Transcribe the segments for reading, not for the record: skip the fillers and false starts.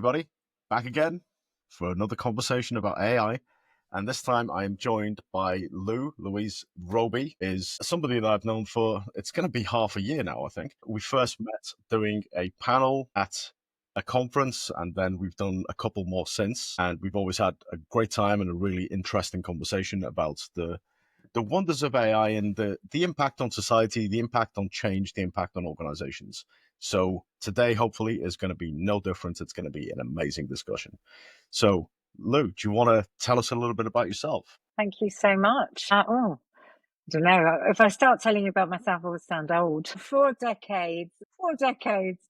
everybody. Back again for another conversation about AI. And this time I am joined by Louise. Robey is somebody that I've known for, it's going to be half a year now, I think. We first met doing a panel at a conference, and then we've done a couple more since. And we've always had a great time and a really interesting conversation about the wonders of AI and the impact on society, the impact on change, the impact on organizations. So today, hopefully, is going to be no different. It's going to be an amazing discussion. So, Lou, do you want to tell us a little bit about yourself? Thank you so much. I don't know. If I start telling you about myself, I will sound old. 4 decades,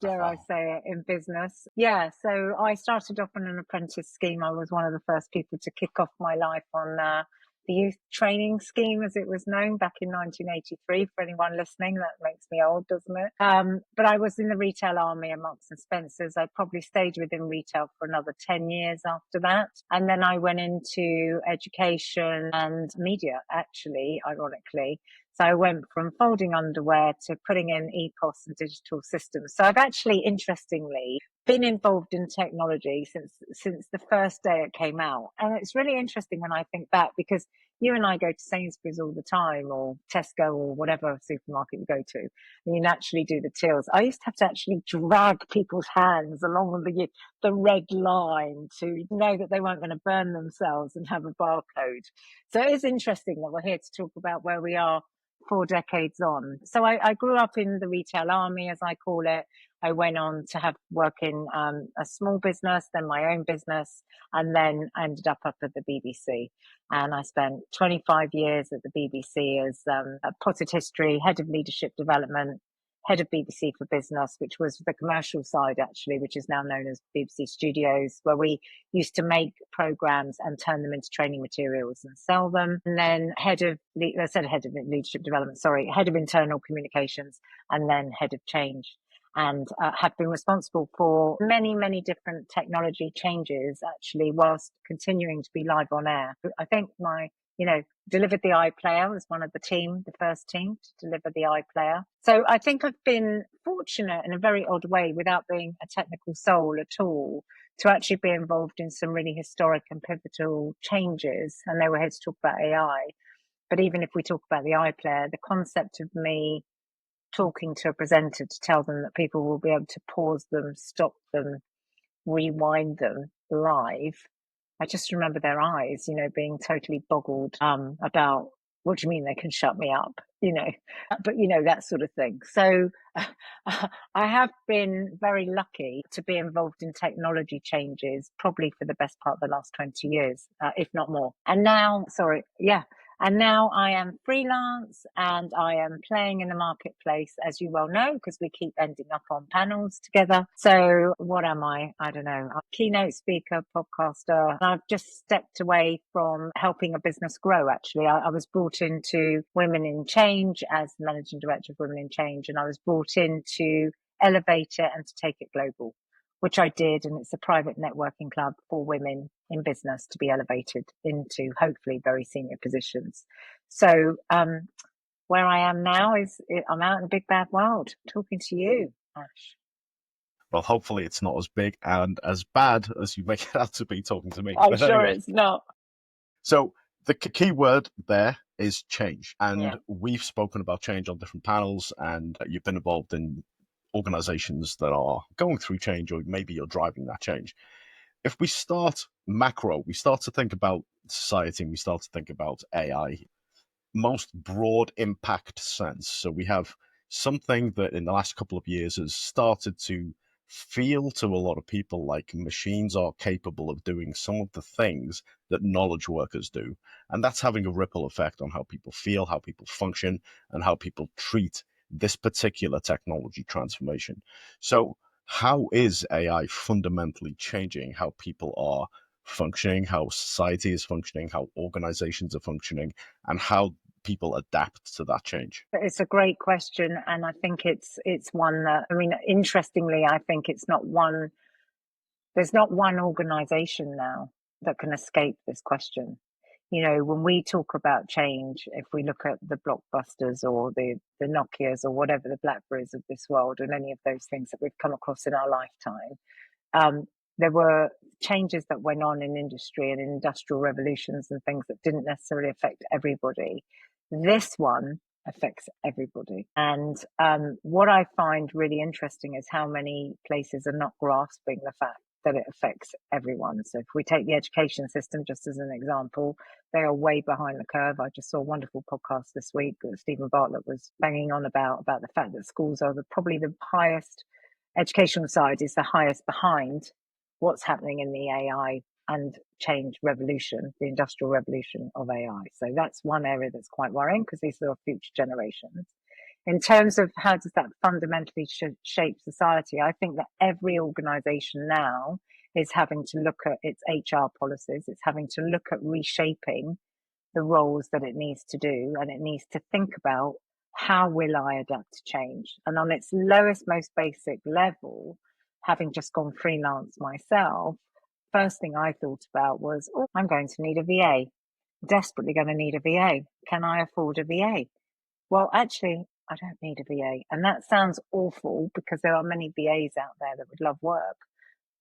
dare I say it, in business. Yeah, so I started off on an apprentice scheme. I was one of the first people to kick off my life on the youth training scheme, as it was known, back in 1983. For anyone listening, that makes me old, doesn't it? But I was in the retail army at Marks and Spencer's. I probably stayed within retail for another 10 years after that. And then I went into education and media, actually, ironically. So I went from folding underwear to putting in EPOS and digital systems. So I've actually, interestingly, been involved in technology since the first day it came out. And it's really interesting when I think back, because you and I go to Sainsbury's all the time, or Tesco, or whatever supermarket you go to, and you naturally do the tills. I used to have to actually drag people's hands along the red line to know that they weren't going to burn themselves and have a barcode. So it is interesting that we're here to talk about where we are 4 decades on. So I grew up in the retail army, as I call it. I went on to have work in a small business, then my own business, and then I ended up at the BBC. And I spent 25 years at the BBC as a potted history, head of leadership development, head of BBC for Business, which was the commercial side, actually, which is now known as BBC Studios, where we used to make programs and turn them into training materials and sell them. And then head of leadership development, head of internal communications, and then head of change. And have been responsible for many, many different technology changes, actually, whilst continuing to be live on air. I think delivered the iPlayer, was one of the first team to deliver the iPlayer. So I think I've been fortunate in a very odd way, without being a technical soul at all, to actually be involved in some really historic and pivotal changes. And they were here to talk about AI. But even if we talk about the iPlayer, the concept of me talking to a presenter to tell them that people will be able to pause them, stop them, rewind them live. I just remember their eyes, being totally boggled about, what do you mean they can shut me up, but that sort of thing. So I have been very lucky to be involved in technology changes, probably for the best part of the last 20 years, if not more. And now I am freelance, and I am playing in the marketplace, as you well know, because we keep ending up on panels together. So what am I? I don't know. I'm a keynote speaker, podcaster. I've just stepped away from helping a business grow, actually. I was brought into Women in Change as the Managing Director of Women in Change, and I was brought in to elevate it and to take it global, which I did. And it's a private networking club for women in business to be elevated into, hopefully, very senior positions. So where I am now is I'm out in the big bad world talking to you, Ash. Well, hopefully it's not as big and as bad as you make it out to be talking to me. I'm sure it's not. So the key word there is change. And we've spoken about change on different panels, and you've been involved in organizations that are going through change, or maybe you're driving that change. If we start macro, we start to think about society, and we start to think about AI, most broad impact sense. So we have something that in the last couple of years has started to feel to a lot of people like machines are capable of doing some of the things that knowledge workers do. And that's having a ripple effect on how people feel, how people function, and how people treat this particular technology transformation. So how is AI fundamentally changing how people are functioning, how society is functioning, how organizations are functioning, and how people adapt to that change? It's a great question, and I think it's one that, interestingly, I think there's not one organization now that can escape this question. When we talk about change, if we look at the Blockbusters or the Nokias or whatever, the Blackberries of this world, and any of those things that we've come across in our lifetime, there were changes that went on in industry and in industrial revolutions and things that didn't necessarily affect everybody. This one affects everybody. And what I find really interesting is how many places are not grasping the fact that it affects everyone. So if we take the education system just as an example, they are way behind the curve. I just saw a wonderful podcast this week that Stephen Bartlett was banging on about the fact that schools are probably the highest, educational side is the highest behind what's happening in the AI and change revolution, the industrial revolution of AI. So that's one area that's quite worrying because these are future generations. In terms of how does that fundamentally shape society, I think that every organization now is having to look at its HR policies. It's having to look at reshaping the roles that it needs to do, and it needs to think about how will I adapt to change. And on its lowest, most basic level, having just gone freelance myself, first thing I thought about was, oh, I'm going to need a VA, desperately going to need a VA. Can I afford a VA? Well, actually, I don't need a VA. And that sounds awful because there are many VAs out there that would love work.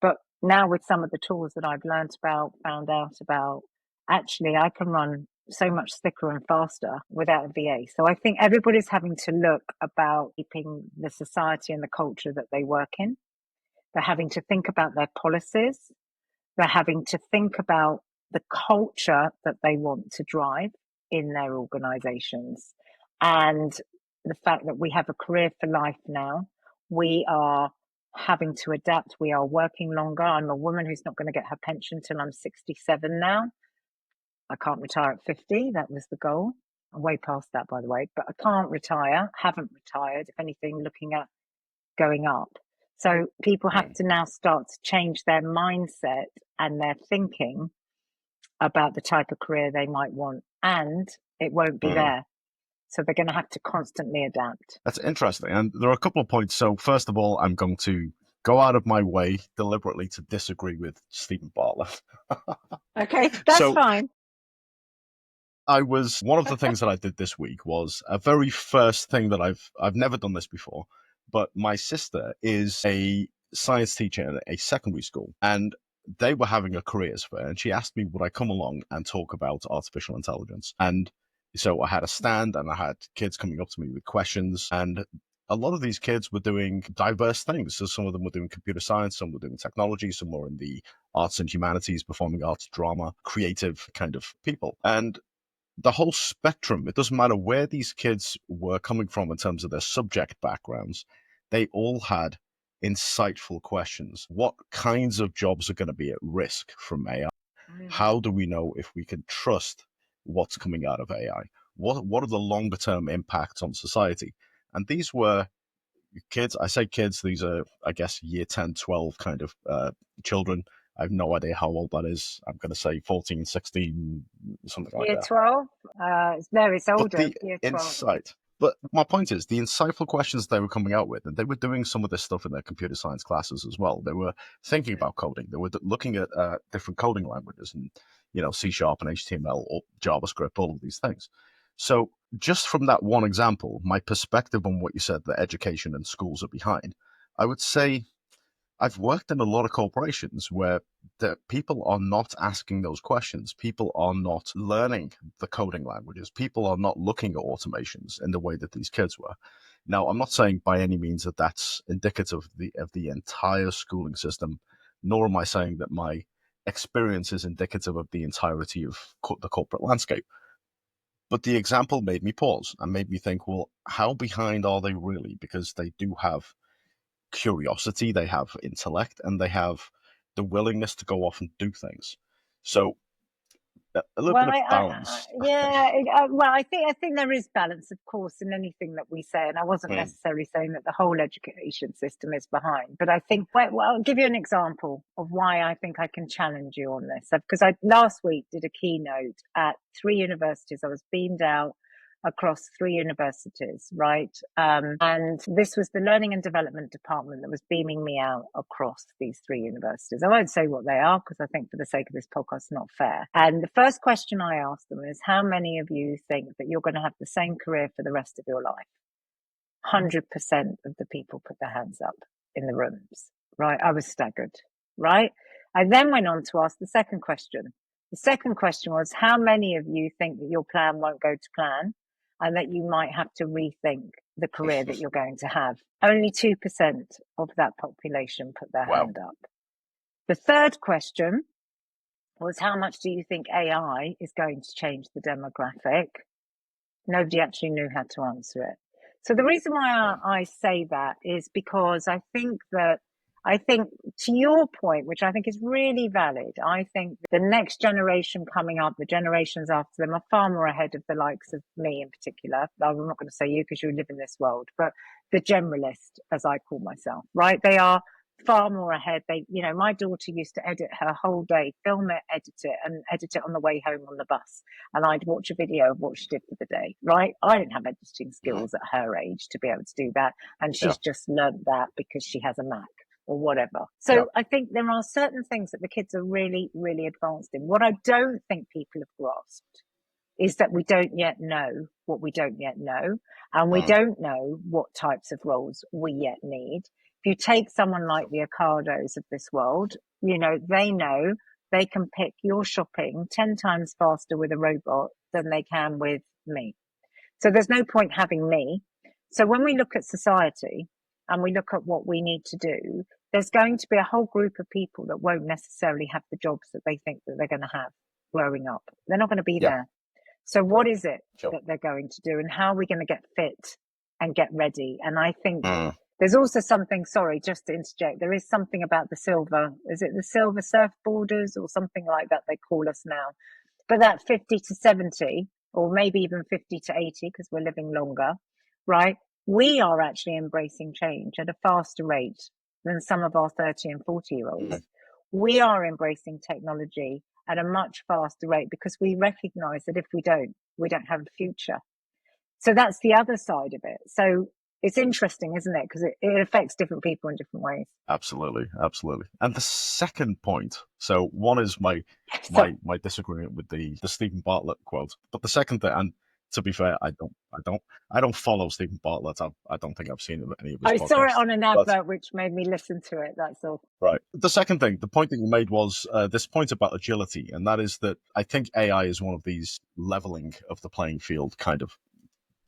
But now with some of the tools that I've learned about, found out about, actually I can run so much thicker and faster without a VA. So I think everybody's having to look about keeping the society and the culture that they work in. They're having to think about their policies. They're having to think about the culture that they want to drive in their organizations. And the fact that we have a career for life now, we are having to adapt. We are working longer. I'm a woman who's not going to get her pension till I'm 67 now. I can't retire at 50. That was the goal. I'm way past that, by the way, but I can't retire, haven't retired. If anything, looking at going up. So people have to now start to change their mindset and their thinking about the type of career they might want, and it won't be there. So they're going to have to constantly adapt. That's interesting. And there are a couple of points. So first of all, I'm going to go out of my way deliberately to disagree with Stephen Bartlett. Okay, that's fine. One of the things that I did this week was a very first thing that I've never done this before, but my sister is a science teacher in a secondary school, and they were having a careers fair, and she asked me would I come along and talk about artificial intelligence. And so I had a stand and I had kids coming up to me with questions, and a lot of these kids were doing diverse things. So some of them were doing computer science, some were doing technology, some were in the arts and humanities, performing arts, drama, creative kind of people. And the whole spectrum, it doesn't matter where these kids were coming from in terms of their subject backgrounds, they all had insightful questions. What kinds of jobs are going to be at risk from AI? How do we know if we can trust what's coming out of AI? What are the longer term impacts on society? And these were kids. I say kids, these are, I guess, year 10, 12 kind of children. I have no idea how old that is. I'm going to say 14, 16, something like Year that. 12? No, it's But older. the Year 12. insight, but my point is the insightful questions they were coming out with, and they were doing some of this stuff in their computer science classes as well. They were thinking about coding. They were looking at different coding languages and, C# and HTML or JavaScript, all of these things. So just from that one example, my perspective on what you said, that education and schools are behind, I would say I've worked in a lot of corporations where the people are not asking those questions. People are not learning the coding languages. People are not looking at automations in the way that these kids were. Now, I'm not saying by any means that that's indicative of the entire schooling system, nor am I saying that my experience is indicative of the entirety of the corporate landscape. But the example made me pause and made me think, well, how behind are they really? Because they do have curiosity, they have intellect, and they have the willingness to go off and do things. So a little Well, bit of balance, I think. I think there is balance, of course, in anything that we say, and I wasn't necessarily saying that the whole education system is behind, but I think, well, I'll give you an example of why I think I can challenge you on this. Because I last week did a keynote at 3 universities. I was beamed out across 3 universities, right? And this was the learning and development department that was beaming me out across these 3 universities. I won't say what they are because I think for the sake of this podcast, it's not fair. And the first question I asked them is, how many of you think that you're going to have the same career for the rest of your life? 100% of the people put their hands up in the rooms, right? I was staggered. right? I then went on to ask the second question. The second question was, how many of you think that your plan won't go to plan and that you might have to rethink the career that you're going to have? Only 2% of that population put their Wow. hand up. The third question was, how much do you think AI is going to change the demographic? Nobody actually knew how to answer it. So the reason why I say that is because I think to your point, which I think is really valid, I think the next generation coming up, the generations after them, are far more ahead of the likes of me in particular. I'm not going to say you because you live in this world, but the generalist, as I call myself, right? They are far more ahead. My daughter used to edit her whole day, film it, and edit it on the way home on the bus. And I'd watch a video of what she did for the day, right? I didn't have editing skills at her age to be able to do that. And Yeah. she's just learned that because she has a Mac or whatever. Yeah. So I think there are certain things that the kids are really, really advanced in. What I don't think people have grasped is that we don't yet know what we don't yet know. And we don't know what types of roles we yet need. If you take someone like the Ocados of this world, they know they can pick your shopping 10 times faster with a robot than they can with me. So there's no point having me. So when we look at society and we look at what we need to do, there's going to be a whole group of people that won't necessarily have the jobs that they think that they're going to have growing up. They're not going to be Yeah. there. So what is it Sure. that they're going to do, and how are we going to get fit and get ready? And I think there's also something, sorry, just to interject, there is something about is it the silver surfboarders or something like that they call us now? But that 50 to 70, or maybe even 50 to 80, because we're living longer, right? We are actually embracing change at a faster rate than some of our 30 and 40-year-olds. We are embracing technology at a much faster rate because we recognize that if we don't have a future. So that's the other side of it. So it's interesting, isn't it? Because it affects different people in different ways. Absolutely. And the second point, so one is my disagreement with the Stephen Bartlett quote, but the second thing, and to be fair, I don't follow Stephen Bartlett. I don't think I've seen any of his podcasts. I saw it on an advert, which made me listen to it. That's all. Right. The second thing, the point that you made was this point about agility, and that is that I think AI is one of these leveling of the playing field kind of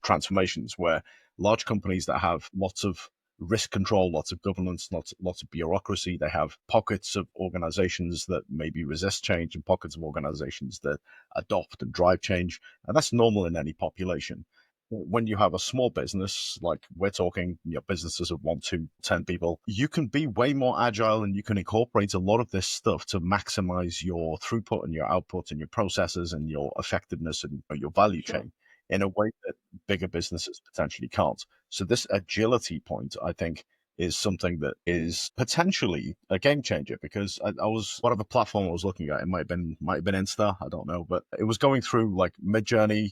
transformations where large companies that have lots of risk control, lots of governance, lots of bureaucracy, they have pockets of organizations that maybe resist change and pockets of organizations that adopt and drive change. And that's normal in any population. When you have a small business, like we're talking, businesses of 1, 2, 10 people, you can be way more agile and you can incorporate a lot of this stuff to maximize your throughput and your output and your processes and your effectiveness and your value chain in a way that bigger businesses potentially can't. So this agility point, I think, is something that is potentially a game changer, because I was, whatever platform I was looking at, it might have been Insta, I don't know, but it was going through like Midjourney.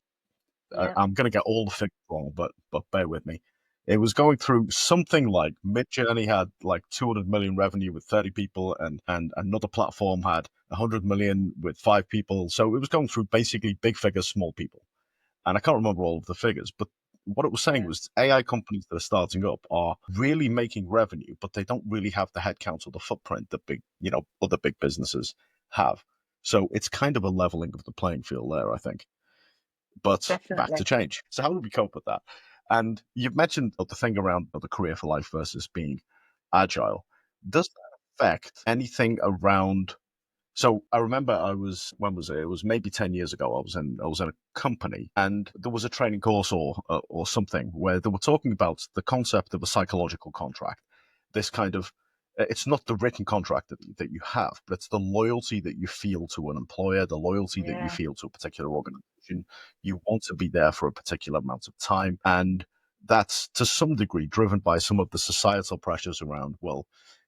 I'm going to get all the figures wrong, but bear with me. It was going through something like Midjourney had like 200 million revenue with 30 people, and another platform had 100 million with 5 people. So it was going through basically big figures, small people. And I can't remember all of the figures, but what it was saying was AI companies that are starting up are really making revenue, but they don't really have the headcount or the footprint that other big businesses have. So it's kind of a leveling of the playing field there, I think. But back to change. So how do we cope with that? And you've mentioned the thing around the career for life versus being agile. Does that affect anything around? So I remember when was it? It was maybe 10 years ago. I was in a company, and there was a training course or something where they were talking about the concept of a psychological contract. This kind of, it's not the written contract that you have, but it's the loyalty that you feel to an employer, the loyalty that you feel to a particular organization. You want to be there for a particular amount of time. And that's to some degree driven by some of the societal pressures around, well,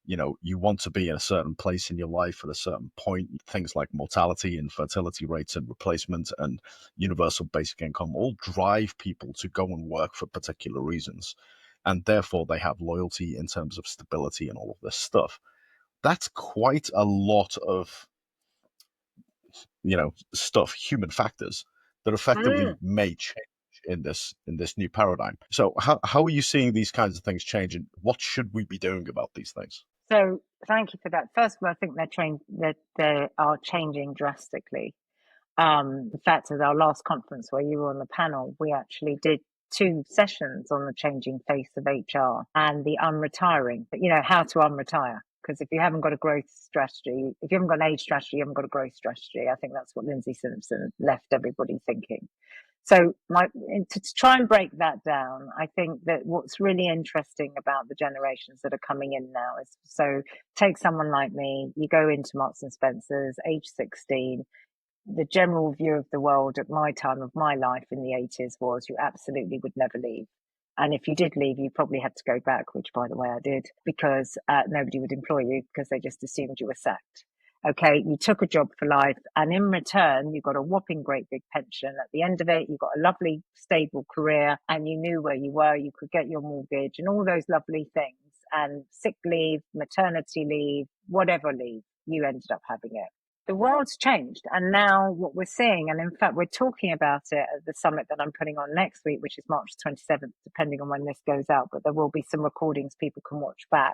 you want to be in a certain place in your life at a certain point. Things like mortality and fertility rates and replacement and universal basic income all drive people to go and work for particular reasons. And therefore, they have loyalty in terms of stability and all of this stuff. That's quite a lot of, stuff, human factors that effectively may change in this new paradigm. So how are you seeing these kinds of things change, and what should we be doing about these things? So thank you for that. First of all, I think they are changing drastically. In fact, at our last conference where you were on the panel, we actually did two sessions on the changing face of HR and the unretiring, you know, how to unretire. Because if you haven't got a growth strategy, if you haven't got an age strategy, you haven't got a growth strategy. I think that's what Lindsay Simpson left everybody thinking. So to try and break that down, I think that what's really interesting about the generations that are coming in now is, so take someone like me, you go into Marks and Spencer's, age 16, the general view of the world at my time of my life in the 80s was you absolutely would never leave. And if you did leave, you probably had to go back, which, by the way, I did, because nobody would employ you because they just assumed you were sacked. Okay, you took a job for life, and in return, you got a whopping great big pension. At the end of it, you got a lovely, stable career, and you knew where you were. You could get your mortgage and all those lovely things. And sick leave, maternity leave, whatever leave, you ended up having it. The world's changed, and now what we're seeing, and in fact we're talking about it at the summit that I'm putting on next week, which is March 27th, depending on when this goes out, but there will be some recordings people can watch back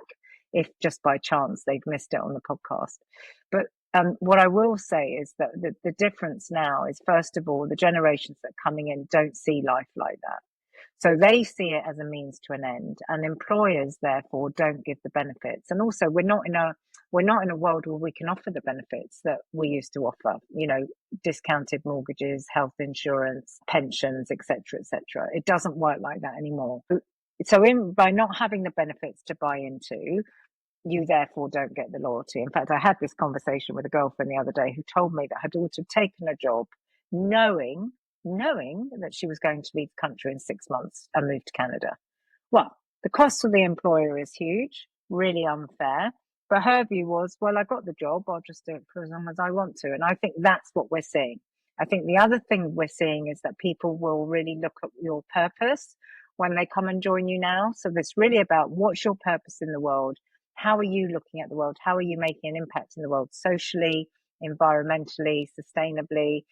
if just by chance they've missed it on the podcast. But what I will say is that the difference now is, first of all, the generations that are coming in don't see life like that. So they see it as a means to an end, and employers therefore don't give the benefits. And also, we're not in a world where we can offer the benefits that we used to offer. You know, discounted mortgages, health insurance, pensions, etc., etc. It doesn't work like that anymore. So, by not having the benefits to buy into, you therefore don't get the loyalty. In fact, I had this conversation with a girlfriend the other day who told me that her daughter had taken a job knowing that she was going to leave the country in 6 months and move to Canada. Well, the cost of the employer is huge, really unfair. But her view was, well, I got the job, I'll just do it for as long as I want to. And I think that's what we're seeing. I think the other thing we're seeing is that people will really look at your purpose when they come and join you now. So it's really about, what's your purpose in the world? How are you looking at the world? How are you making an impact in the world, socially, environmentally, sustainably?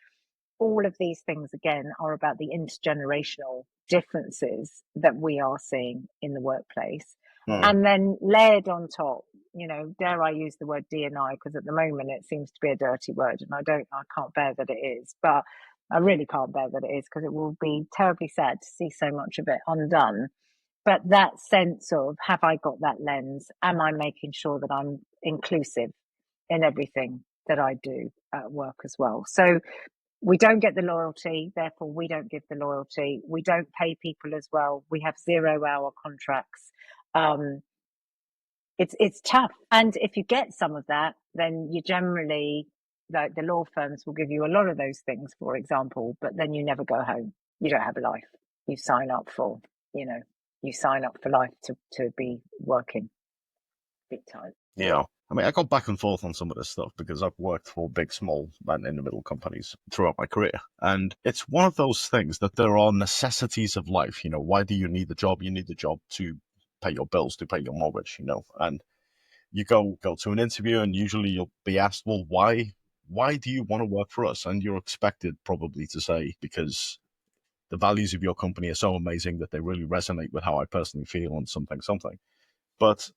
All of these things, again, are about the intergenerational differences that we are seeing in the workplace. And then layered on top, you know, dare I use the word D&I, because at the moment it seems to be a dirty word, and I can't bear that it is, but I really can't bear that it is, because it will be terribly sad to see so much of it undone. But that sense of, have I got that lens? Am I making sure that I'm inclusive in everything that I do at work as well? So we don't get the loyalty, therefore we don't give the loyalty. We don't pay people as well. We have 0-hour contracts. It's tough. And if you get some of that, then you generally, like, the law firms will give you a lot of those things, for example, but then you never go home. You don't have a life. You sign up for, you sign up for life to be working big time. Yeah. I mean, I go back and forth on some of this stuff because I've worked for big, small, and in the middle companies throughout my career. And it's one of those things that there are necessities of life. You know, why do you need the job? You need the job to pay your bills, to pay your mortgage, you know. And you go to an interview and usually you'll be asked, well, why do you want to work for us? And you're expected probably to say, because the values of your company are so amazing that they really resonate with how I personally feel on something. But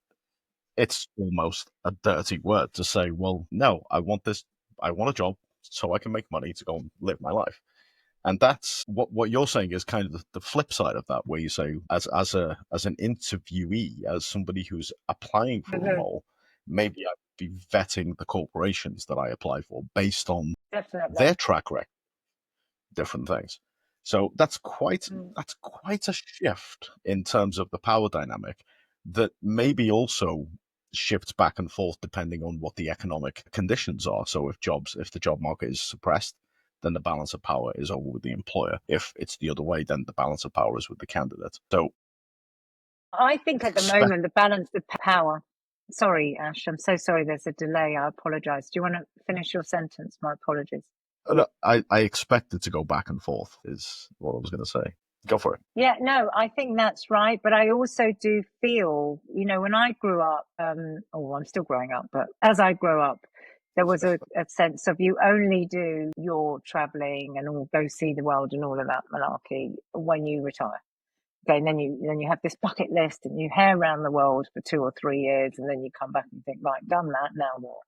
it's almost a dirty word to say, well, no, I want a job so I can make money to go and live my life. And that's what you're saying is kind of the flip side of that, where you say, as an interviewee, as somebody who's applying for a role, maybe I'd be vetting the corporations that I apply for based on their track record, different things. So that's quite a shift in terms of the power dynamic that maybe also shifts back and forth depending on what the economic conditions are. So if the job market is suppressed, then the balance of power is over with the employer. If it's the other way, then the balance of power is with the candidate. So I think at the moment, the balance of power. Sorry, Ash, I'm so sorry there's a delay. I apologize. Do you want to finish your sentence? My apologies. I expect it to go back and forth, is what I was going to say. Go for it. Yeah, no, I think that's right. But I also do feel, when I grew up, I'm still growing up, but as I grow up, there was a sense of, you only do your traveling and all, go see the world and all of that malarkey when you retire. then you have this bucket list and you hare around the world for 2 or 3 years, and then you come back and think, right, done that, now what?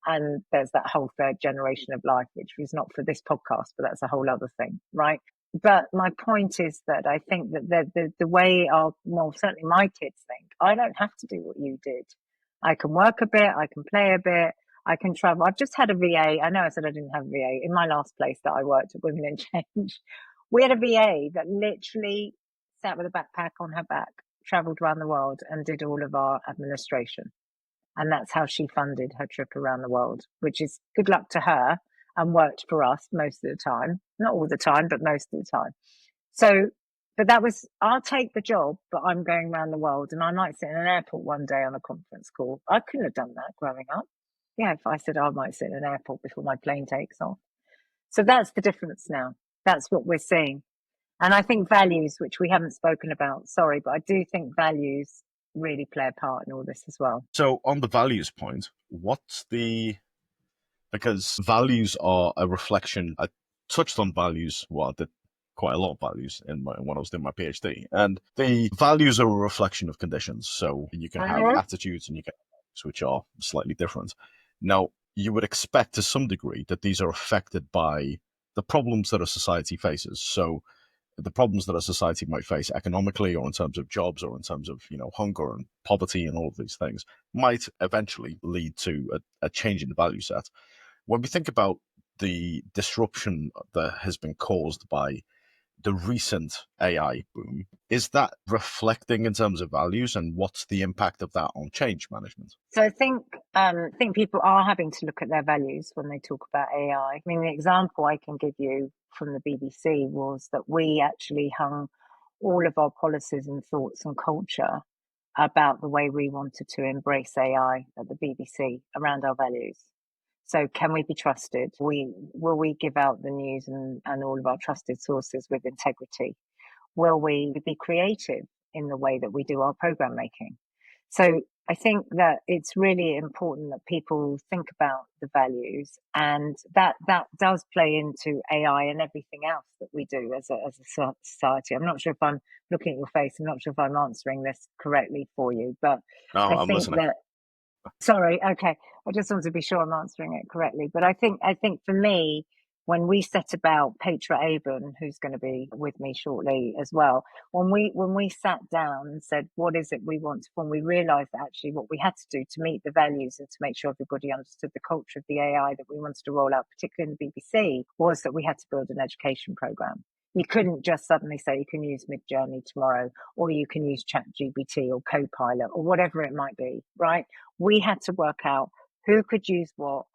And there's that whole third generation of life, which is not for this podcast, but that's a whole other thing, right? But my point is that I think that the way certainly my kids think, I don't have to do what you did. I can work a bit, I can play a bit, I can travel. I've just had a VA. I know I said I didn't have a VA. In my last place that I worked at Women in Change, we had a VA that literally sat with a backpack on her back, traveled around the world and did all of our administration. And that's how she funded her trip around the world, which is good luck to her, and worked for us most of the time. Not all the time, but most of the time. So, but that was, I'll take the job, but I'm going around the world, and I might sit in an airport one day on a conference call. I couldn't have done that growing up. Yeah, if I said I might sit in an airport before my plane takes off. So that's the difference now. That's what we're seeing. And I think values, which we haven't spoken about, sorry, but I do think values really play a part in all this as well. So on the values point, because values are a reflection. I touched on values. Well, I did quite a lot of values when I was doing my PhD, and the values are a reflection of conditions. So you can have attitudes and you can have values which are slightly different. Now, you would expect to some degree that these are affected by the problems that a society faces. So the problems that a society might face economically, or in terms of jobs, or in terms of hunger and poverty and all of these things, might eventually lead to a change in the value set. When we think about the disruption that has been caused by the recent AI boom, is that reflecting in terms of values, and what's the impact of that on change management? So I think people are having to look at their values when they talk about AI. I mean, the example I can give you from the BBC was that we actually hung all of our policies and thoughts and culture about the way we wanted to embrace AI at the BBC around our values. So can we be trusted? Will we give out the news and all of our trusted sources with integrity? Will we be creative in the way that we do our program making? So I think that it's really important that people think about the values, and that does play into AI and everything else that we do as a society. I'm not sure if I'm looking at your face. I'm not sure if I'm answering this correctly for you, but I'm think listening. that. Sorry, okay. I just want to be sure I'm answering it correctly. But I think for me, when we set about Petra Aben, who's going to be with me shortly as well, when we sat down and said, what is it we want, when we realized that actually what we had to do to meet the values and to make sure everybody understood the culture of the AI that we wanted to roll out, particularly in the BBC, was that we had to build an education program. You couldn't just suddenly say you can use Midjourney tomorrow, or you can use ChatGPT or Copilot or whatever it might be, right? We had to work out who could use what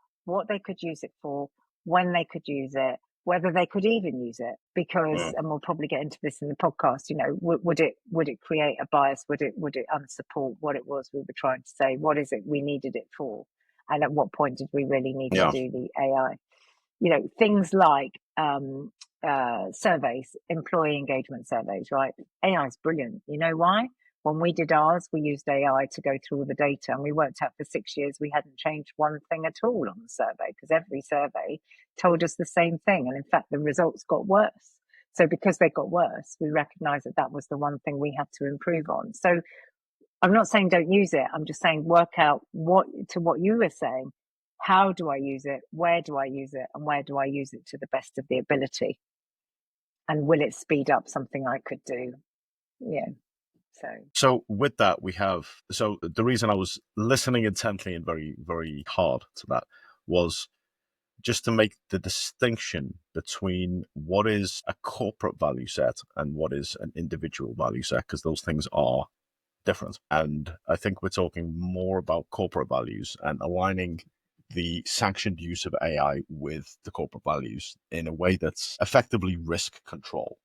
they could use it for, when they could use it, whether they could even use it, because, and we'll probably get into this in the podcast, would it create a bias? Would it unsupport what it was we were trying to say? What is it we needed it for? And at what point did we really need to do the AI? Things like surveys, employee engagement surveys, right? AI is brilliant. You know why? When we did ours, we used AI to go through all the data, and we worked out for 6 years we hadn't changed one thing at all on the survey, because every survey told us the same thing. And in fact, the results got worse. So because they got worse, we recognized that was the one thing we had to improve on. So I'm not saying don't use it. I'm just saying work out what you were saying. How do I use it? Where do I use it? And where do I use it to the best of the ability? And will it speed up something I could do? Yeah. So with that, so the reason I was listening intently and very, very hard to that was just to make the distinction between what is a corporate value set and what is an individual value set, because those things are different. And I think we're talking more about corporate values and aligning the sanctioned use of AI with the corporate values in a way that's effectively risk control.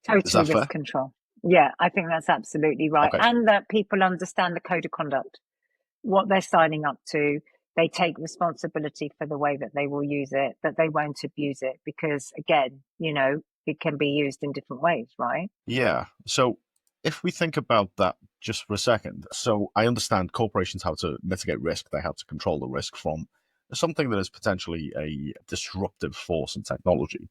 Totally risk control. Yeah, I think that's absolutely right. Okay. And that people understand the code of conduct, what they're signing up to. They take responsibility for the way that they will use it, that they won't abuse it, because again, it can be used in different ways, right? Yeah. So if we think about that just for a second, so I understand corporations have to mitigate risk. They have to control the risk from something that is potentially a disruptive force in technology.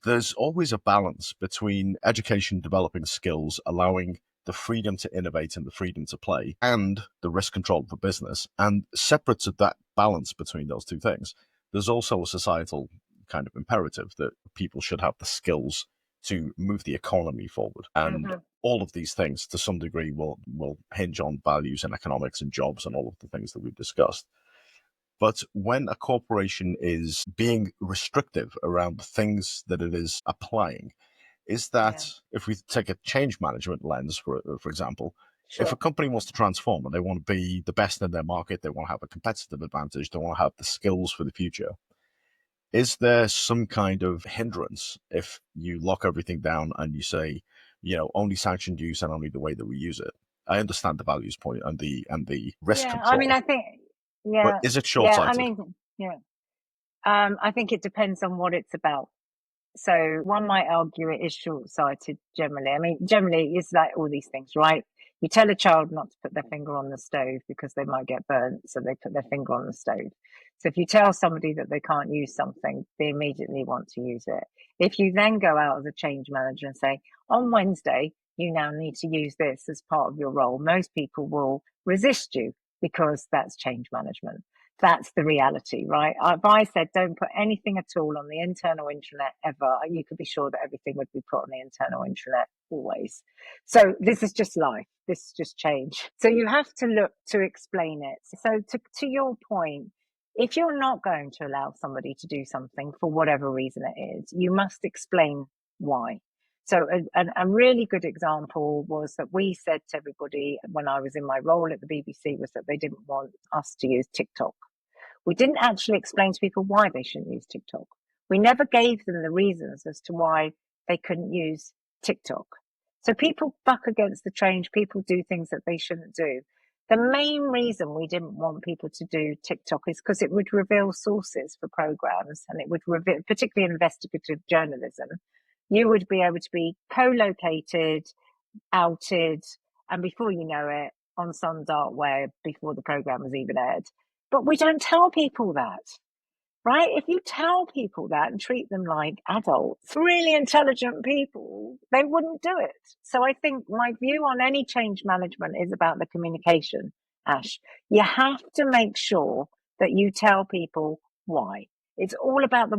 there's always a balance between education developing skills, allowing the freedom to innovate and the freedom to play, and the risk control of the business. And separate to that balance between those two things, there's also a societal kind of imperative that people should have the skills to move the economy forward. And all of these things, to some degree, will hinge on values and economics and jobs and all of the things that we've discussed. But when a corporation is being restrictive around the things that it is applying, is that if we take a change management lens, for example, if a company wants to transform and they want to be the best in their market, they want to have a competitive advantage, they want to have the skills for the future, is there some kind of hindrance if you lock everything down and you say, only sanctioned use and only the way that we use it? I understand the values point and the risk Yeah, I mean, control, I think, but yeah, is it yeah, I short-sighted? mean, yeah. I think it depends on what it's about. So one might argue it is short-sighted generally. I mean, generally it's like all these things, right? You tell a child not to put their finger on the stove because they might get burnt, so they put their finger on the stove. So if you tell somebody that they can't use something, they immediately want to use it. If you then go out as a change manager and say, on Wednesday, you now need to use this as part of your role, most people will resist you because that's change management. That's the reality, right? If I said don't put anything at all on the internal intranet ever, you could be sure that everything would be put on the internal intranet always. So this is just life. This is just change. So you have to look to explain it. So to your point, if you're not going to allow somebody to do something for whatever reason it is, you must explain why. So a really good example was that we said to everybody when I was in my role at the BBC was that they didn't want us to use TikTok. We didn't actually explain to people why they shouldn't use TikTok. We never gave them the reasons as to why they couldn't use TikTok. So people buck against the change, people do things that they shouldn't do. The main reason we didn't want people to do TikTok is because it would reveal sources for programs and it would reveal, particularly investigative journalism. You would be able to be co-located, outed, and before you know it, on some dark web before the program was even aired. But we don't tell people that, right? If you tell people that and treat them like adults, really intelligent people, they wouldn't do it. So I think my view on any change management is about the communication, Ash. You have to make sure that you tell people why. It's all about the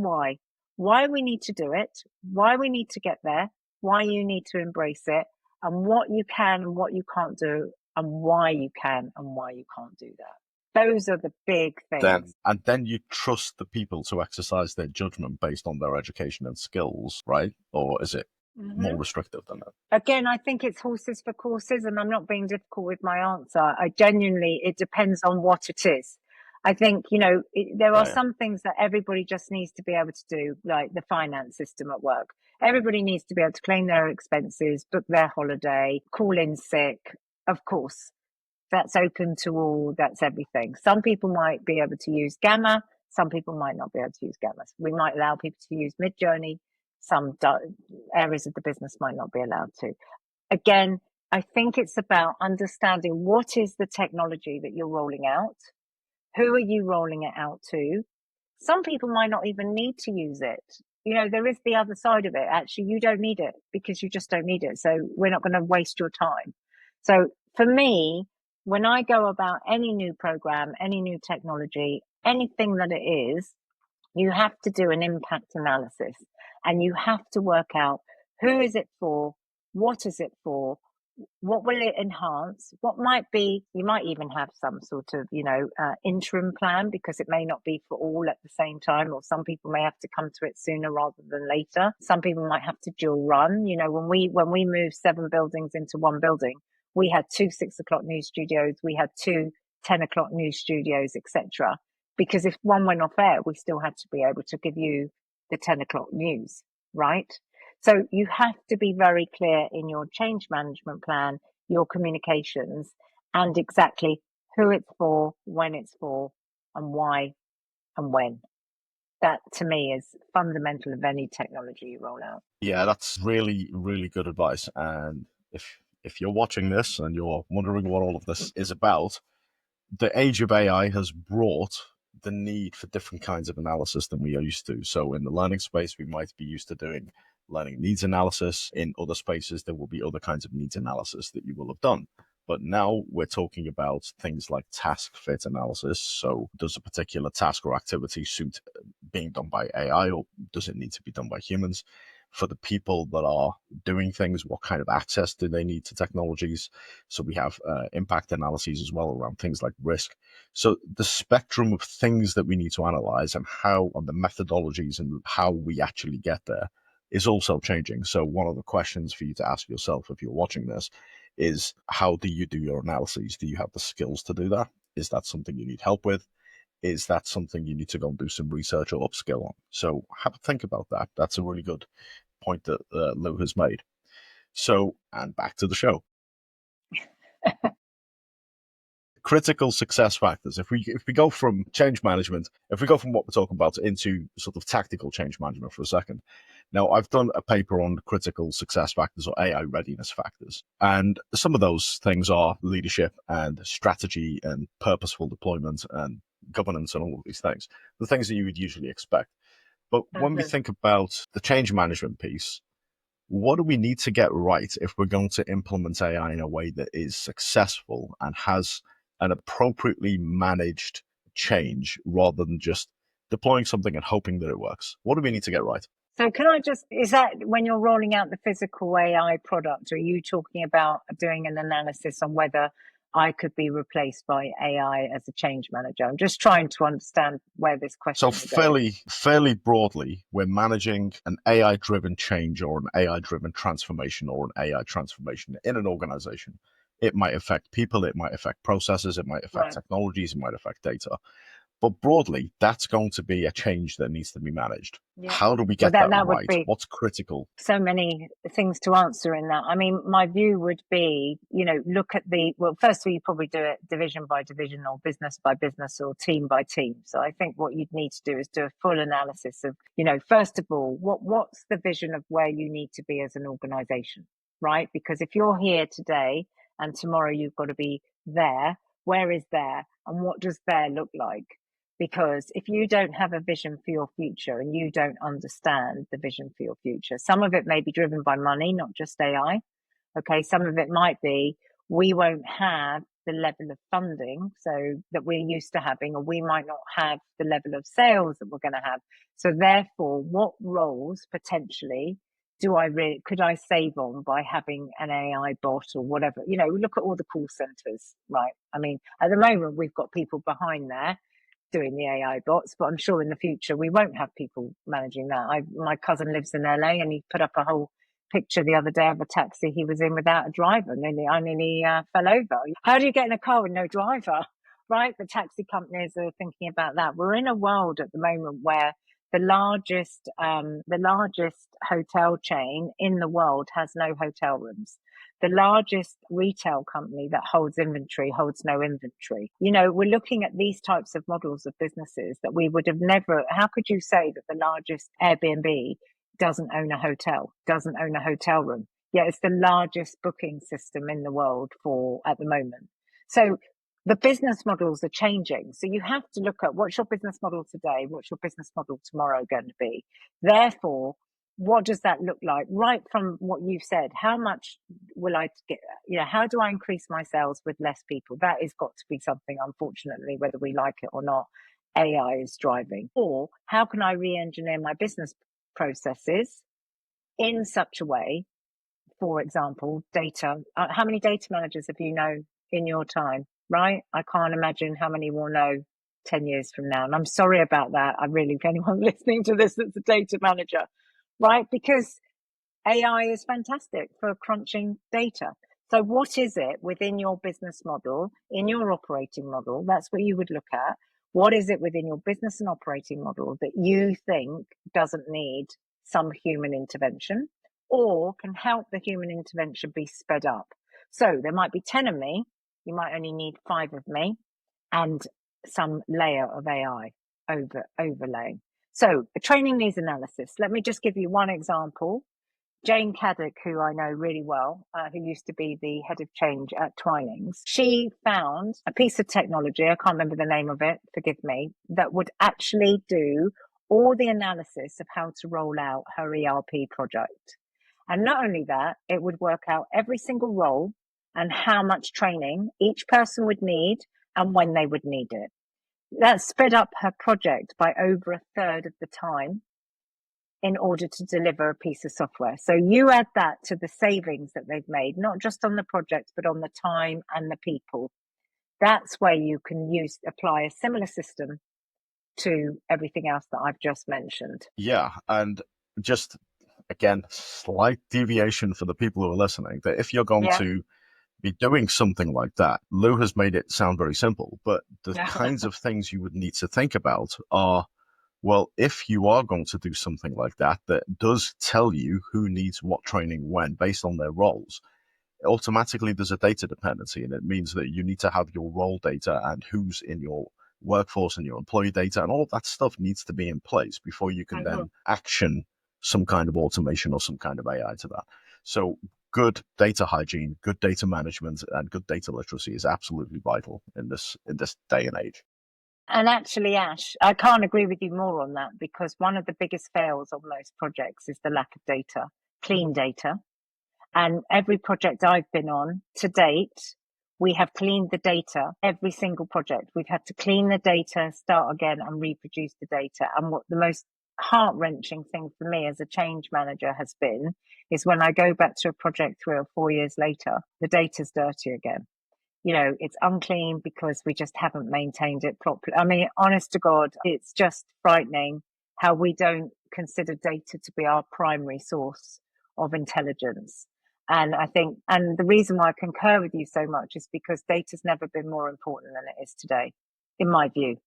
why we need to do it, why we need to get there, why you need to embrace it, and what you can and what you can't do, and why you can and why you can't do that. Those are the big things. Then you trust the people to exercise their judgment based on their education and skills, right? Or is it more restrictive than that? Again, I think it's horses for courses, and I'm not being difficult with my answer. I genuinely, it depends on what it is. I think, there are some things that everybody just needs to be able to do, like the finance system at work. Everybody needs to be able to claim their expenses, book their holiday, call in sick. Of course, that's open to all, that's everything. Some people might be able to use Gamma, some people might not be able to use Gamma. We might allow people to use Midjourney, some areas of the business might not be allowed to. Again, I think it's about understanding what is the technology that you're rolling out, who are you rolling it out to. Some people might not even need to use it. There is the other side of it. Actually, you don't need it because you just don't need it. So we're not going to waste your time. So for me, when I go about any new program, any new technology, anything that it is, you have to do an impact analysis and you have to work out who is it for, what is it for, what will it enhance, what might be, you might even have some sort of, interim plan because it may not be for all at the same time, or some people may have to come to it sooner rather than later. Some people might have to dual run. When we moved 7 buildings into one building, we had 2 6 o'clock news studios, we had 2 10 o'clock news studios, etc. Because if one went off air, we still had to be able to give you the 10 o'clock news, right? So you have to be very clear in your change management plan, your communications, and exactly who it's for, when it's for, and why and when. That to me is fundamental of any technology you roll out. Yeah, that's really, really good advice. And if you're watching this and you're wondering what all of this is about, the age of AI has brought the need for different kinds of analysis than we are used to. So in the learning space, we might be used to doing learning needs analysis. In other spaces, there will be other kinds of needs analysis that you will have done. But now we're talking about things like task fit analysis. So does a particular task or activity suit being done by AI, or does it need to be done by humans? For the people that are doing things, what kind of access do they need to technologies? So we have impact analyses as well around things like risk. So the spectrum of things that we need to analyze and how, and the methodologies and how we actually get there is also changing. So one of the questions for you to ask yourself if you're watching this is, how do you do your analyses? Do you have the skills to do that? Is that something you need help with? Is that something you need to go and do some research or upskill on? So have a think about that. That's a really good point that Lou has made. So, and back to the show. Critical success factors. If we go from change management, if we go from what we're talking about into sort of tactical change management for a second. Now, I've done a paper on critical success factors, or AI readiness factors, and some of those things are leadership and strategy and purposeful deployment and governance and all of these things, the things that you would usually expect. But when we think about the change management piece, what do we need to get right if we're going to implement AI in a way that is successful and has an appropriately managed change, rather than just deploying something and hoping that it works? What do we need to get right? So can I just, is that when you're rolling out the physical AI product, are you talking about doing an analysis on whether I could be replaced by AI as a change manager? I'm just trying to understand where this question So goes. fairly broadly, we're managing an AI-driven change or an AI-driven transformation or an AI transformation in an organization. It might affect people, it might affect processes, it might affect Right. technologies, it might affect data. But broadly, that's going to be a change that needs to be managed. Yeah. How do we Well, get that that would right? be What's critical? so many things to answer in that. I mean, my view would be, look at well, first of all, you probably do it division by division or business by business or team by team. So I think what you'd need to do is do a full analysis of, first of all, what's the vision of where you need to be as an organization, right? Because if you're here today and tomorrow you've got to be there, where is there? And what does there look like? Because if you don't have a vision for your future and you don't understand the vision for your future, some of it may be driven by money, not just AI. Okay. Some of it might be, we won't have the level of funding so that we're used to having, or we might not have the level of sales that we're going to have. So therefore, what roles potentially could I save on by having an AI bot or whatever? Look at all the call centers, right? I mean, at the moment, we've got people behind there doing the AI bots, but I'm sure in the future we won't have people managing that. My cousin lives in LA, and he put up a whole picture the other day of a taxi he was in without a driver, and I nearly fell over. How do you get in a car with no driver? Right? The taxi companies are thinking about that. We're in a world at the moment where the largest hotel chain in the world has no hotel rooms. The largest retail company that holds inventory holds no inventory. We're looking at these types of models of businesses that we would have never. How could you say that the largest Airbnb doesn't own a hotel, doesn't own a hotel room? Yeah, it's the largest booking system in the world at the moment. So the business models are changing. So you have to look at, what's your business model today? What's your business model tomorrow going to be? Therefore, what does that look like? Right from what you've said, how much will I get? How do I increase my sales with less people? That has got to be something, unfortunately, whether we like it or not, AI is driving. Or how can I re-engineer my business processes in such a way, for example, data. How many data managers have you known in your time, right? I can't imagine how many we'll know 10 years from now. And I'm sorry about that. I really, if anyone listening to this that's a data manager, right? Because AI is fantastic for crunching data. So what is it within your business model, in your operating model? That's what you would look at. What is it within your business and operating model that you think doesn't need some human intervention, or can help the human intervention be sped up? So there might be 10 of me, you might only need 5 of me, and some layer of AI overlaying. So a training needs analysis. Let me just give you one example. Jane Caddick, who I know really well, who used to be the head of change at Twinings, she found a piece of technology, I can't remember the name of it, forgive me, that would actually do all the analysis of how to roll out her ERP project. And not only that, it would work out every single role and how much training each person would need and when they would need it. That sped up her project by over a third of the time in order to deliver a piece of software. So you add that to the savings that they've made, not just on the project, but on the time and the people. That's where you can apply a similar system to everything else that I've just mentioned. Yeah, and just again, slight deviation for the people who are listening, that if you're going to be doing something like that, Lou has made it sound very simple, but the kinds of things you would need to think about are, well, if you are going to do something like that, that does tell you who needs what training when based on their roles, automatically there's a data dependency, and it means that you need to have your role data and who's in your workforce and your employee data, and all of that stuff needs to be in place before you can then action some kind of automation or some kind of AI to that. So good data hygiene, good data management, and good data literacy is absolutely vital in this day and age. And actually, Ash, I can't agree with you more on that, because one of the biggest fails of most projects is the lack of data, clean data. And every project I've been on to date, we have cleaned the data. Every single project, we've had to clean the data, start again, and reproduce the data. And what the most heart-wrenching thing for me as a change manager has been is when I go back to a project 3 or 4 years later, the data's dirty again. You know, it's unclean because we just haven't maintained it properly. I mean, honest to God, it's just frightening how we don't consider data to be our primary source of intelligence. And I think, and the reason why I concur with you so much is because data's never been more important than it is today, in my view.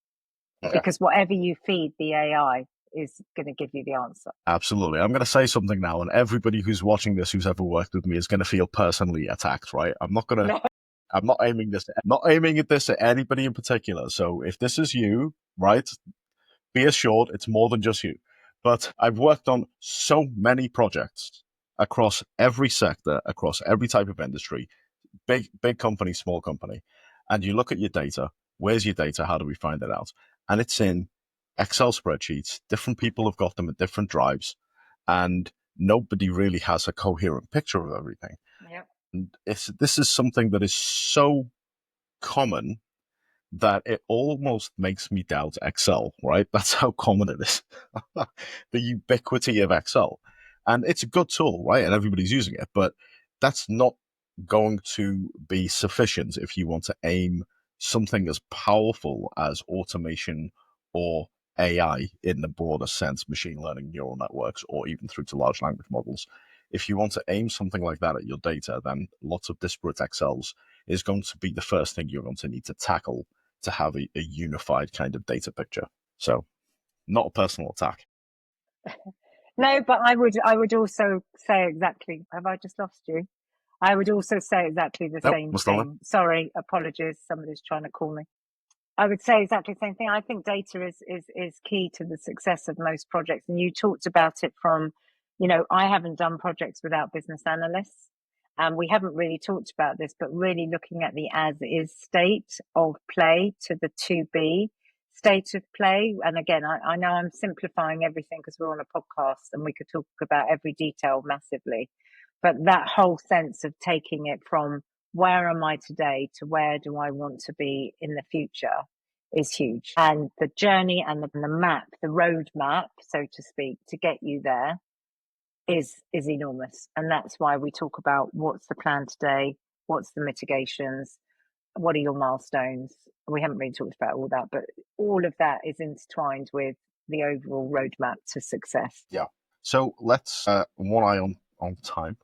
Yeah. Because whatever you feed the AI is going to give you the answer. Absolutely. I'm going to say something now, and everybody who's watching this, who's ever worked with me, is going to feel personally attacked, right? I'm not aiming at this at anybody in particular. So if this is you, right, be assured it's more than just you. But I've worked on so many projects across every sector, across every type of industry, big company, small company. And you look at your data. Where's your data? How do we find it out? And it's in Excel spreadsheets. Different people have got them at different drives, and nobody really has a coherent picture of everything. Yep. And this is something that is so common that it almost makes me doubt Excel, right? That's how common it is. The ubiquity of Excel. And it's a good tool, right? And everybody's using it, but that's not going to be sufficient if you want to aim something as powerful as automation or AI in the broader sense, machine learning, neural networks, or even through to large language models. If you want to aim something like that at your data, then lots of disparate Excels is going to be the first thing you're going to need to tackle to have a unified kind of data picture. So not a personal attack. No, but I would also say exactly, have I just lost you? I would also say exactly the same thing. Sorry, apologies. Somebody's trying to call me. I would say exactly the same thing. I think data is key to the success of most projects. And you talked about it from, you know, I haven't done projects without business analysts. And we haven't really talked about this, but really looking at the as is state of play to the to be state of play. And again, I know I'm simplifying everything because we're on a podcast and we could talk about every detail massively. But that whole sense of taking it from where am I today to where do I want to be in the future is huge. And the journey and the map, the roadmap, so to speak, to get you there is enormous. And that's why we talk about what's the plan today, what's the mitigations, what are your milestones. We haven't really talked about all that, but all of that is intertwined with the overall roadmap to success. Yeah. So let's one eye on time.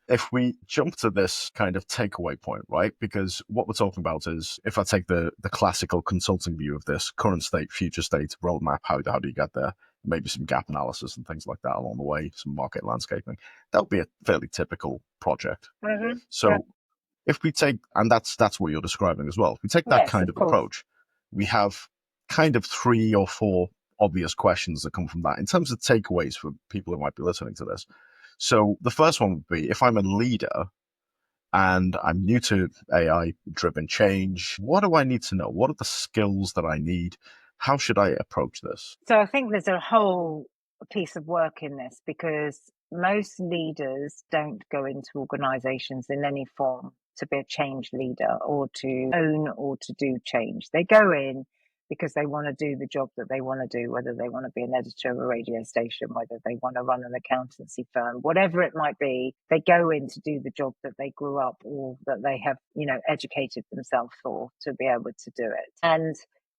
If we jump to this kind of takeaway point, right? Because what we're talking about is, if I take the classical consulting view of this, current state, future state, roadmap, how do you get there? Maybe some gap analysis and things like that along the way, some market landscaping. That would be a fairly typical project. Mm-hmm. So if we take, and that's what you're describing as well, if we take that kind of approach, we have kind of 3 or 4 obvious questions that come from that in terms of takeaways for people who might be listening to this. So the first one would be, if I'm a leader and I'm new to AI driven change, what do I need to know? What are the skills that I need? How should I approach this? So I think there's a whole piece of work in this, because most leaders don't go into organizations in any form to be a change leader or to own or to do change. They go in because they want to do the job that they want to do, whether they want to be an editor of a radio station, whether they want to run an accountancy firm, whatever it might be. They go in to do the job that they grew up or that they have, educated themselves for, to be able to do it. And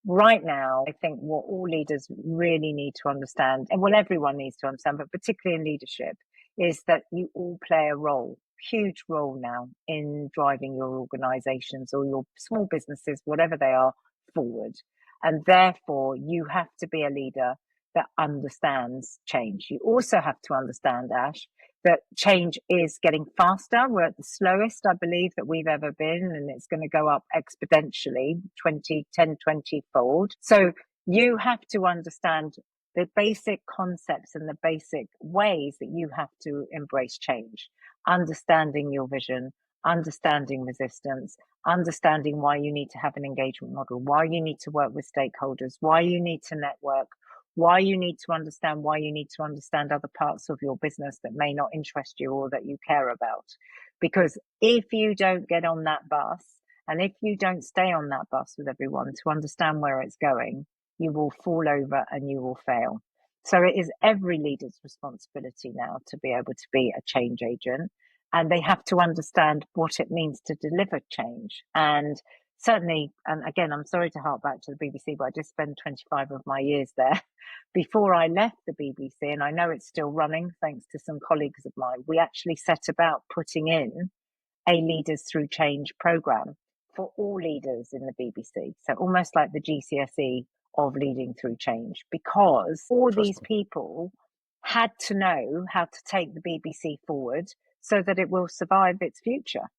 right now, I think what all leaders really need to understand, and what everyone needs to understand, but particularly in leadership, is that you all play a role, huge role now, in driving your organizations or your small businesses, whatever they are, forward. And therefore, you have to be a leader that understands change. You also have to understand, Ash, that change is getting faster. We're at the slowest, I believe, that we've ever been, and it's going to go up exponentially, 20-20-fold. So you have to understand the basic concepts and the basic ways that you have to embrace change, understanding your vision, understanding resistance, understanding why you need to have an engagement model, why you need to work with stakeholders, why you need to network, why you need to understand other parts of your business that may not interest you or that you care about. Because if you don't get on that bus, and if you don't stay on that bus with everyone to understand where it's going, you will fall over and you will fail. So it is every leader's responsibility now to be able to be a change agent, and they have to understand what it means to deliver change. And certainly, and again, I'm sorry to hark back to the BBC, but I just spent 25 of my years there. Before I left the BBC, and I know it's still running thanks to some colleagues of mine, we actually set about putting in a Leaders Through Change program for all leaders in the BBC. So almost like the GCSE of leading through change, because all these people had to know how to take the BBC forward so that it will survive its future,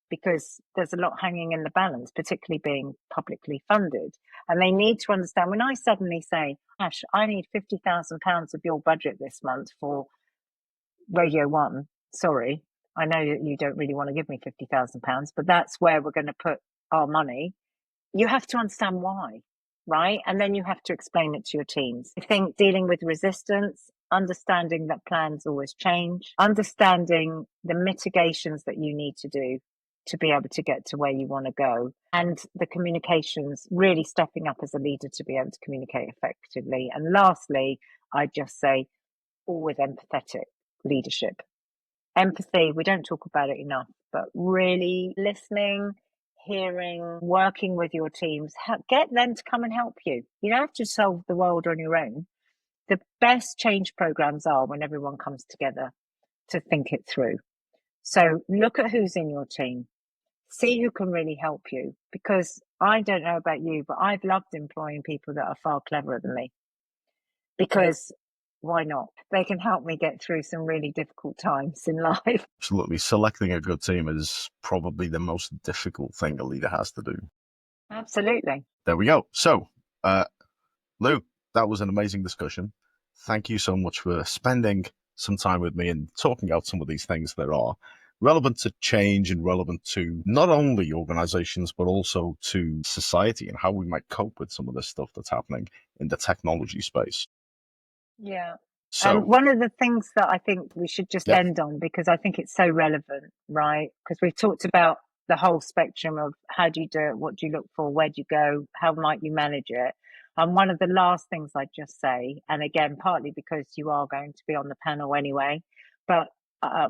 because there's a lot hanging in the balance, particularly being publicly funded. And they need to understand, when I suddenly say, Ash, I need £50,000 of your budget this month for Radio 1, sorry, I know that you don't really want to give me £50,000, but that's where we're going to put our money. You have to understand why, right? And then you have to explain it to your teams. I think dealing with resistance, understanding that plans always change, understanding the mitigations that you need to do to be able to get to where you want to go, and the communications, really stepping up as a leader to be able to communicate effectively. And lastly, I just say, always empathetic leadership. Empathy, we don't talk about it enough, but really listening, hearing, working with your teams, get them to come and help you. You don't have to solve the world on your own. The best change programs are when everyone comes together to think it through. So look at who's in your team, see who can really help you, because I don't know about you, but I've loved employing people that are far cleverer than me, because why not? They can help me get through some really difficult times in life. Absolutely. Selecting a good team is probably the most difficult thing a leader has to do. Absolutely. There we go. So, Lou, that was an amazing discussion. Thank you so much for spending some time with me and talking out some of these things that are relevant to change and relevant to not only organizations, but also to society and how we might cope with some of this stuff that's happening in the technology space. Yeah. So, And one of the things that I think we should just yeah, end on, because I think it's so relevant, right? Because we've talked about the whole spectrum of how do you do it, what do you look for, where do you go, how might you manage it. And one of the last things I'd just say, and again, partly because you are going to be on the panel anyway, but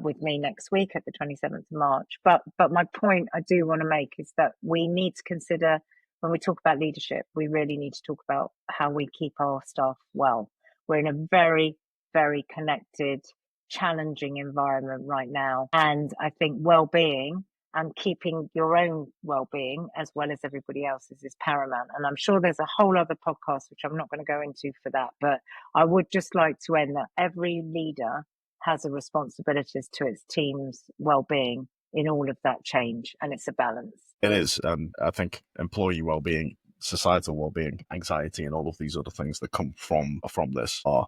with me next week at the 27th of March. But my point I do want to make is that we need to consider, when we talk about leadership, we really need to talk about how we keep our staff well. We're in a very, very connected, challenging environment right now. And I think well-being and keeping your own well-being as well as everybody else's is paramount. And I'm sure there's a whole other podcast, which I'm not going to go into for that, but I would just like to end that every leader has a responsibility to its team's well-being in all of that change, and it's a balance. it is. I think employee well-being, societal well-being, anxiety, and all of these other things that come from this are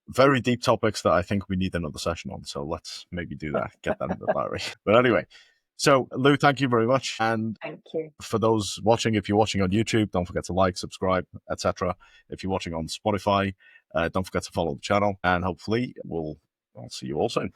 very deep topics that I think we need another session on. So let's maybe do that, get that in the diary. But anyway, so Lou, thank you very much. And Thank you. for those watching, if you're watching on YouTube, don't forget to like, subscribe, etc. If you're watching on Spotify, don't forget to follow the channel, and hopefully I'll see you all soon.